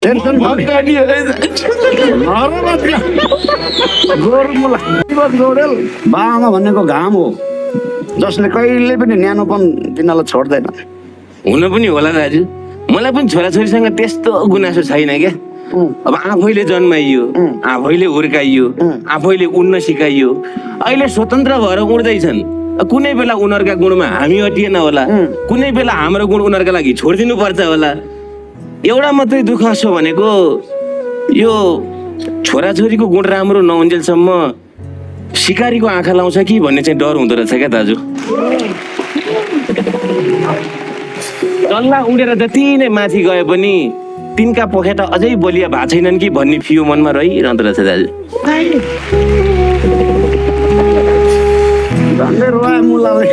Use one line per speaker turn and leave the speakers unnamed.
Tension बाबामा भनेको घाम हो जसले कहिले पनि न्यानोपन तिनीहरूलाई छोड्दैन।
हुन पनि होला दाजु, मलाई पनि छोराछोरीसँग त्यस्तो गुनासो छैन क्या। अब आफैले जन्माइयो, आफैले हुर्काइयो, आफैले उड्न सिकाइयो, अहिले स्वतन्त्र भएर उड्दैछन्। कुनै बेला उनीहरूका गुणमा हामी अटिएन होला, कुनै बेला हाम्रो गुण उनीहरूका लागि छोडिदिनु पर्छ होला। एउटा मात्रै दुःख छ भनेको यो छोराछोरीको गुण राम्रो नहुन्जेलसम्म सिकारीको आँखा लाउँछ कि भन्ने चाहिँ डर हुँदो रहेछ क्या दाजु। डल्ला उडेर जति नै माथि गए पनि तिनका पखेटा अझै बलिया भएको छैनन् कि भन्ने फियो मनमा रहिरहँदो रहेछ दाजु।
धन्यवाद मुलाले